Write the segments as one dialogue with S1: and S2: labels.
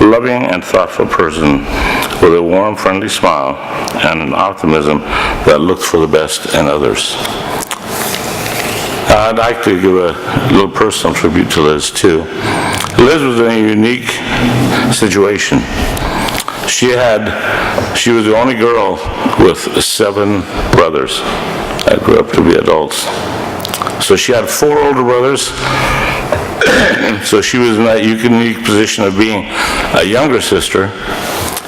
S1: loving and thoughtful person with a warm, friendly smile and an optimism that looked for the best in others. I'd like to give a little personal tribute to Liz, too. Liz was in a unique situation. She was the only girl with 7 brothers that grew up to be adults. So she had 4 older brothers, so she was in that unique position of being a younger sister,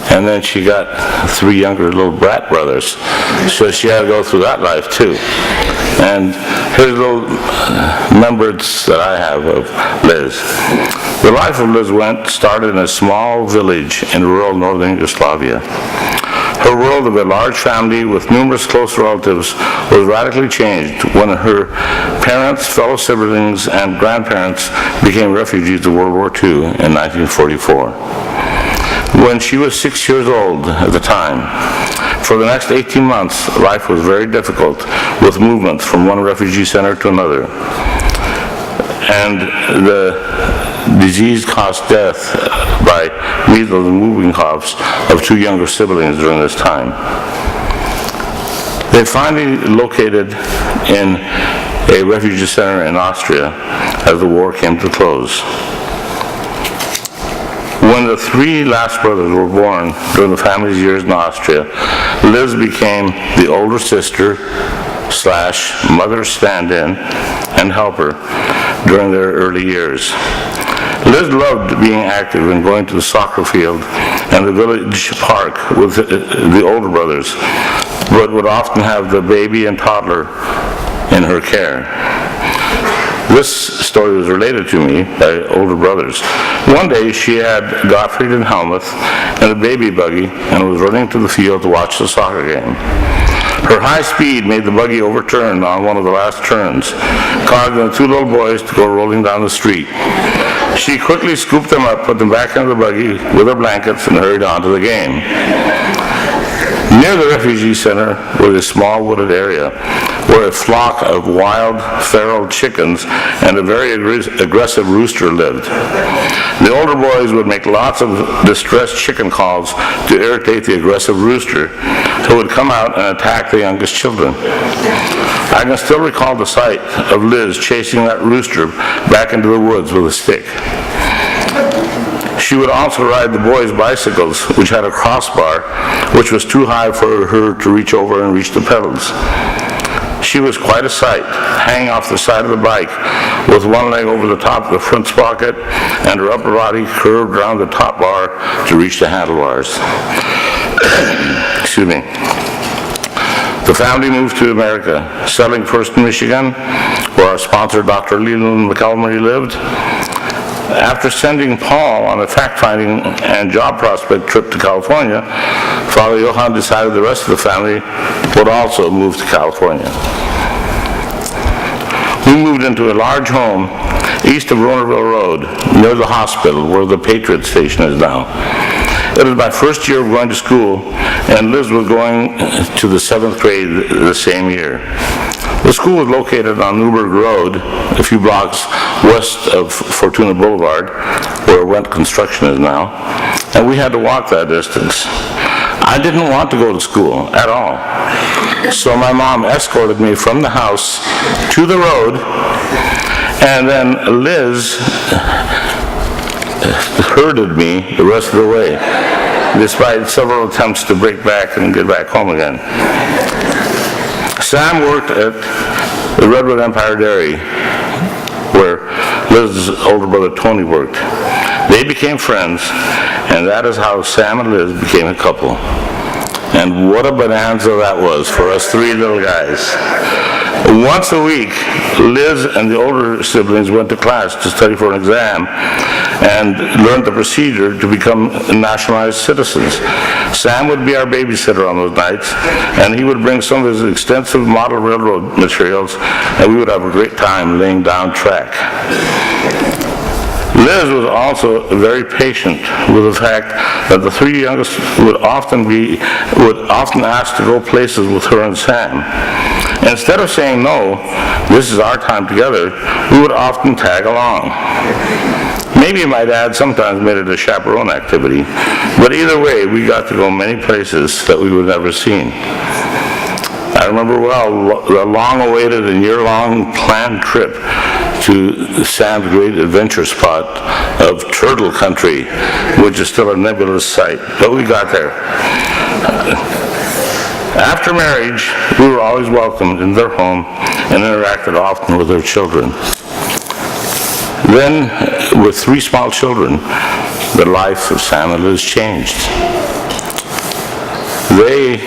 S1: and then she got 3 younger little brat brothers, so she had to go through that life too. And here's a little remembrance that I have of Liz. The life of Liz Wendt started in a small village in rural northern Yugoslavia. Her world of a large family with numerous close relatives was radically changed when her parents, fellow siblings, and grandparents became refugees of World War II in 1944. When she was 6 years old at the time, for the next 18 months, life was very difficult with movement from one refugee center to another. And the disease caused death by measles and whooping coughs of 2 younger siblings during this time. They finally located in a refugee center in Austria as the war came to a close. When the 3 last brothers were born during the family's years in Austria, Liz became the older sister / mother stand-in and helper during their early years. Liz loved being active and going to the soccer field and the village park with the older brothers, but would often have the baby and toddler in her care. This story was related to me by older brothers. One day she had Gottfried and Helmuth in a baby buggy and was running to the field to watch the soccer game. Her high speed made the buggy overturn on one of the last turns, causing the 2 little boys to go rolling down the street. She quickly scooped them up, put them back into the buggy with her blankets, and hurried on to the game. Near the refugee center was a small wooded area where a flock of wild feral chickens and a very aggressive rooster lived. The older boys would make lots of distressed chicken calls to irritate the aggressive rooster, who would come out and attack the youngest children. I can still recall the sight of Liz chasing that rooster back into the woods with a stick. She would also ride the boys' bicycles, which had a crossbar, which was too high for her to reach over and reach the pedals. She was quite a sight, hanging off the side of the bike with one leg over the top of the front sprocket and her upper body curved around the top bar to reach the handlebars. Excuse me. The family moved to America, settling first in Michigan, where our sponsor, Dr. Leland McElmurray, lived. After sending Paul on a fact-finding and job prospect trip to California, Father Johann decided the rest of the family would also move to California. We moved into a large home east of Ronerville Road, near the hospital where the Patriot station is now. It was my first year of going to school, and Liz was going to the 7th grade the same year. The school was located on Newburgh Road, a few blocks west of Fortuna Boulevard, where Wendt Construction is now, and we had to walk that distance. I didn't want to go to school at all, so my mom escorted me from the house to the road, and then Liz herded me the rest of the way, despite several attempts to break back and get back home again. Sam worked at the Redwood Empire Dairy, where Liz's older brother Tony worked. They became friends, and that is how Sam and Liz became a couple. And what a bonanza that was for us 3 little guys. Once a week, Liz and the older siblings went to class to study for an exam and learned the procedure to become nationalized citizens. Sam would be our babysitter on those nights, and he would bring some of his extensive model railroad materials, and we would have a great time laying down track. Liz was also very patient with the fact that the 3 youngest would often ask to go places with her and Sam. Instead of saying, no, this is our time together, we would often tag along. Maybe my dad sometimes made it a chaperone activity, but either way, we got to go many places that we would never seen. I remember well the long-awaited and year-long planned trip to Sam's great adventure spot of Turtle Country, which is still a nebulous sight, but we got there. After marriage, we were always welcomed in their home and interacted often with their children. Then, with 3 small children, the life of Sam and Liz changed. They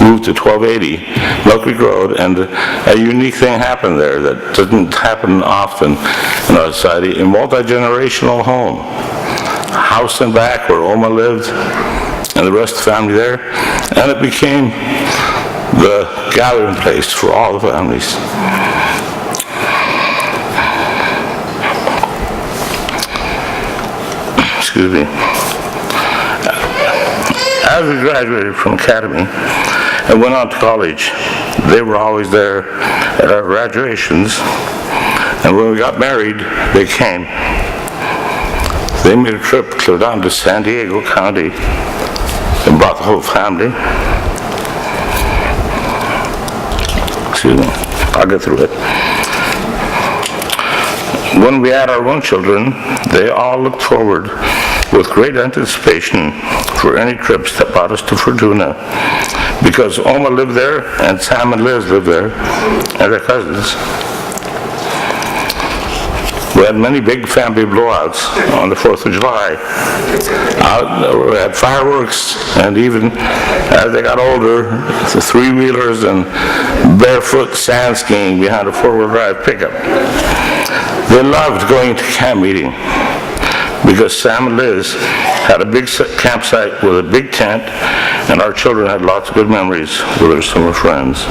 S1: moved to 1280 Milk Creek Road, and a unique thing happened there that doesn't happen often in our society: a multi-generational home. House and back where Oma lived, and the rest of the family there, and it became the gathering place for all the families. Excuse me. As we graduated from academy and went on to college, they were always there at our graduations, and when we got married, they came. They made a trip clear down to San Diego County and brought the whole family. Excuse me, I'll get through it. When we had our own children, they all looked forward with great anticipation for any trips that brought us to Fortuna, because Oma lived there and Sam and Liz lived there, and their cousins. We had many big family blowouts on the 4th of July. We had fireworks, and even as they got older, the 3-wheelers and barefoot sand skiing behind a 4-wheel drive pickup. They loved going to camp meeting, because Sam and Liz had a big campsite with a big tent, and our children had lots of good memories with their summer friends.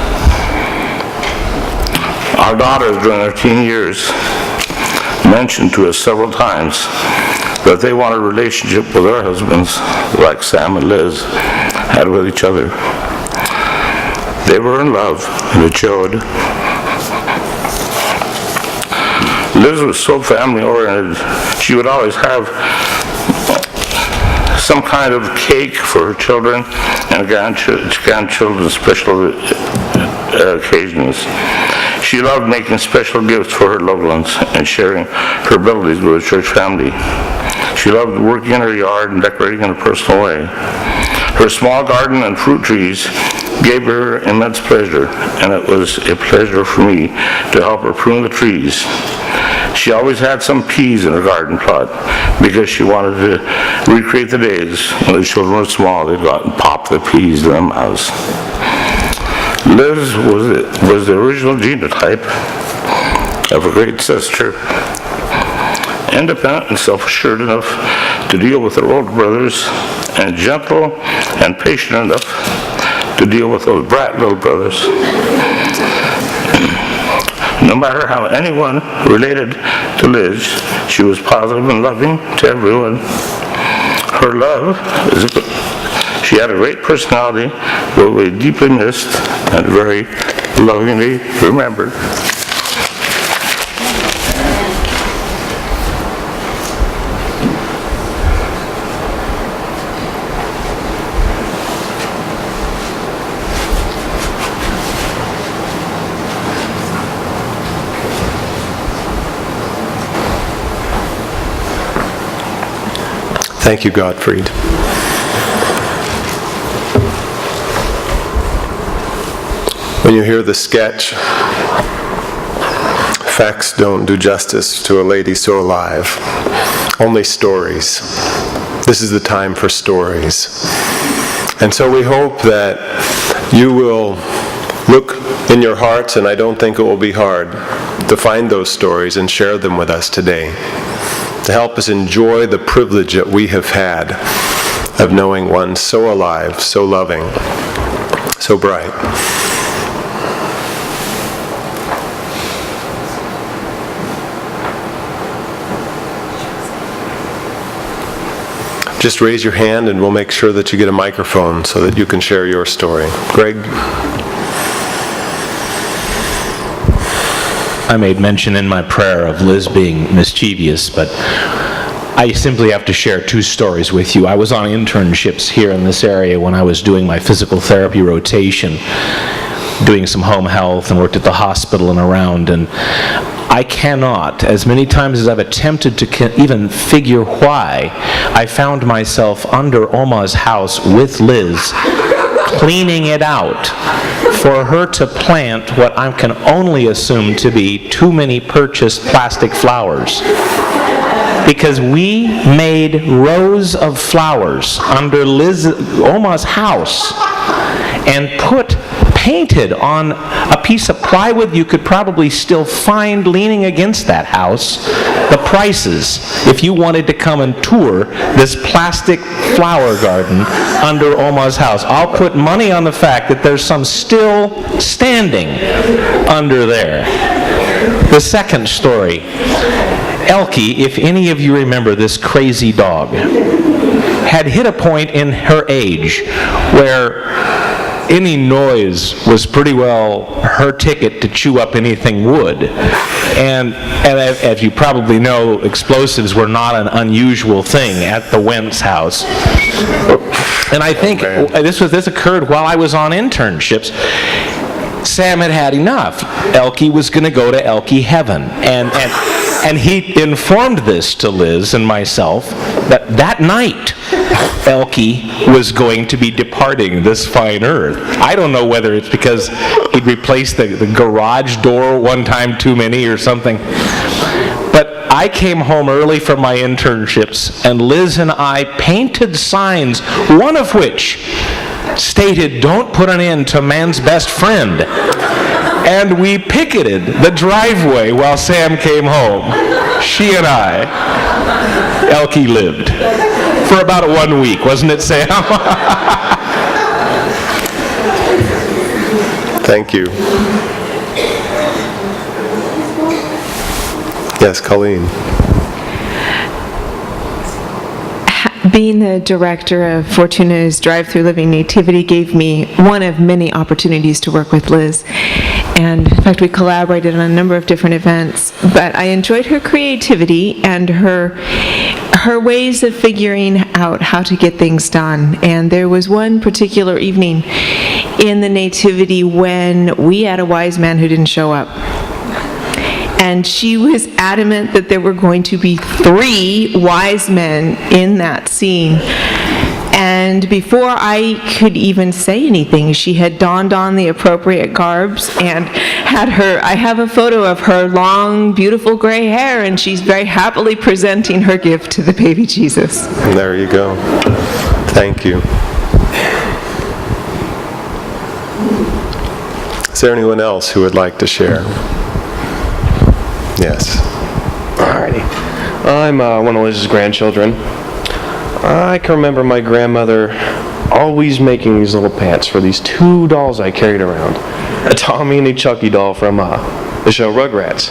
S1: Our daughters, during their teen years, mentioned to us several times that they wanted a relationship with their husbands like Sam and Liz had with each other. They were in love, and it showed. Liz was so family-oriented, she would always have some kind of cake for her children and grandchildren's special occasions. She loved making special gifts for her loved ones and sharing her abilities with her church family. She loved working in her yard and decorating in a personal way. Her small garden and fruit trees gave her immense pleasure, and it was a pleasure for me to help her prune the trees. She always had some peas in her garden plot because she wanted to recreate the days when the children were small. They'd go out and pop the peas in their mouths. Liz was the original genotype of a great sister, independent and self-assured enough to deal with her older brothers, and gentle and patient enough to deal with those brat little brothers. No matter how anyone related to Liz, she was positive and loving to everyone. Her love she had a great personality, but was deeply missed and very lovingly remembered.
S2: Thank you, Gottfried. When you hear the sketch, facts don't do justice to a lady so alive. Only stories. This is the time for stories. And so we hope that you will look in your hearts, and I don't think it will be hard, to find those stories and share them with us today, to help us enjoy the privilege that we have had of knowing one so alive, so loving, so bright. Just raise your hand and we'll make sure that you get a microphone so that you can share your story. Greg?
S3: I made mention in my prayer of Liz being mischievous, but I simply have to share two stories with you. I was on internships here in this area when I was doing my physical therapy rotation, doing some home health, and worked at the hospital and around, and I cannot, as many times as I've attempted to even figure why, I found myself under Oma's house with Liz, cleaning it out for her to plant what I can only assume to be too many purchased plastic flowers. Because we made rows of flowers under Oma's house and painted on a piece of plywood you could probably still find leaning against that house, the prices if you wanted to come and tour this plastic flower garden under Oma's house. I'll put money on the fact that there's some still standing under there. The second story. Elkie, if any of you remember this crazy dog, had hit a point in her age where any noise was pretty well her ticket to chew up anything wood. And as you probably know, explosives were not an unusual thing at the Wendt's house. And I think this occurred while I was on internships. Sam had had enough. Elkie was going to go to Elkie heaven. And he informed this to Liz and myself that night Elkie was going to be departing this fine earth. I don't know whether it's because he'd replaced the garage door one time too many or something. But I came home early from my internships, and Liz and I painted signs, one of which stated, "Don't put an end to man's best friend." And we picketed the driveway while Sam came home. She and I. Elkie lived. For about 1 week, wasn't it, Sam?
S2: Thank you. Yes, Colleen.
S4: Being the director of Fortuna's Drive-Thru Living Nativity gave me one of many opportunities to work with Liz. And in fact, we collaborated on a number of different events. But I enjoyed her creativity and her ways of figuring out how to get things done. And there was one particular evening in the Nativity when we had a wise man who didn't show up. And she was adamant that there were going to be 3 wise men in that scene. And before I could even say anything, she had donned on the appropriate garbs and I have a photo of her long, beautiful gray hair, and she's very happily presenting her gift to the baby Jesus.
S2: And there you go. Thank you. Is there anyone else who would like to share? Yes.
S5: Alrighty. I'm one of Liz's grandchildren. I can remember my grandmother always making these little pants for these 2 dolls I carried around. A Tommy and a Chucky doll from the show Rugrats.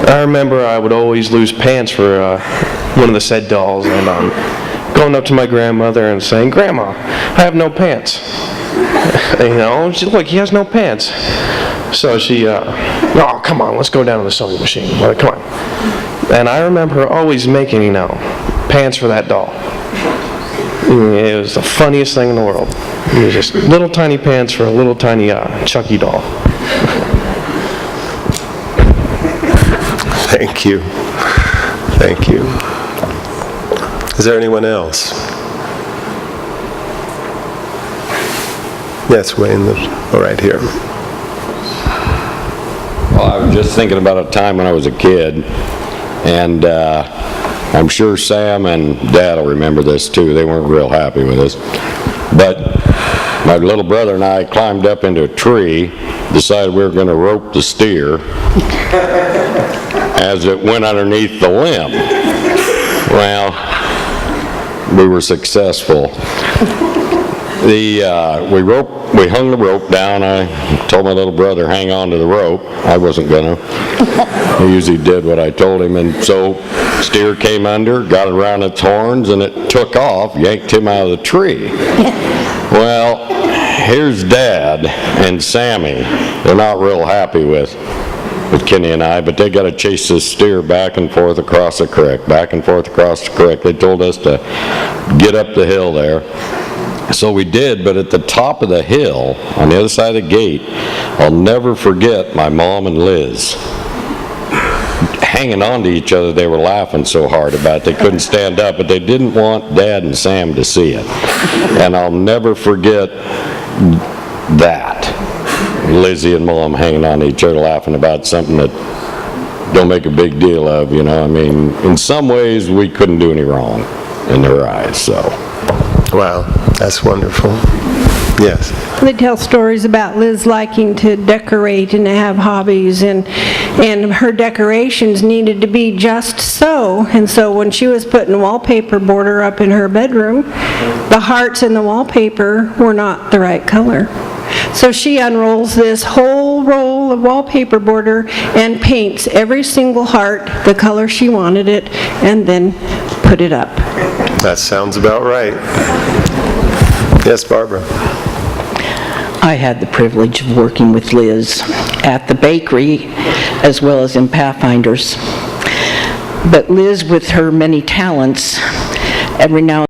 S5: I remember I would always lose pants for one of the said dolls, and going up to my grandmother and saying, "Grandma, I have no pants." She's like, "He has no pants." So she, "Oh, come on, let's go down to the sewing machine. Well, come on." And I remember her always making, pants for that doll. It was the funniest thing in the world. It was just little tiny pants for a little tiny Chucky doll.
S2: Thank you. Thank you. Is there anyone else? Yes, Wayne, right here.
S6: Well, I was just thinking about a time when I was a kid, and I'm sure Sam and Dad will remember this too. They weren't real happy with us. But my little brother and I climbed up into a tree, decided we were going to rope the steer as it went underneath the limb. Well, we were successful. We hung the rope down. I told my little brother, hang on to the rope. I wasn't gonna. He usually did what I told him, and so steer came under, got around its horns, and it took off, yanked him out of the tree. Well, here's Dad and Sammy. They're not real happy with with Kenny and I, but they got to chase this steer back and forth across the creek, back and forth across the creek. They told us to get up the hill there. So we did, but at the top of the hill, on the other side of the gate, I'll never forget my mom and Liz hanging on to each other. They were laughing so hard about it, they couldn't stand up, but they didn't want Dad and Sam to see it. And I'll never forget that. Lizzie and Mom hanging on to each other, laughing about something that don't make a big deal of, you know. I mean, in some ways, we couldn't do any wrong in their eyes, so.
S2: Wow, that's wonderful. Yes.
S7: They tell stories about Liz liking to decorate and to have hobbies, and her decorations needed to be just so. And so when she was putting wallpaper border up in her bedroom, the hearts in the wallpaper were not the right color. So she unrolls this whole roll of wallpaper border and paints every single heart the color she wanted it, and then put it up.
S2: That sounds about right. Yes, Barbara.
S8: I had the privilege of working with Liz at the bakery as well as in Pathfinders. But Liz, with her many talents, every now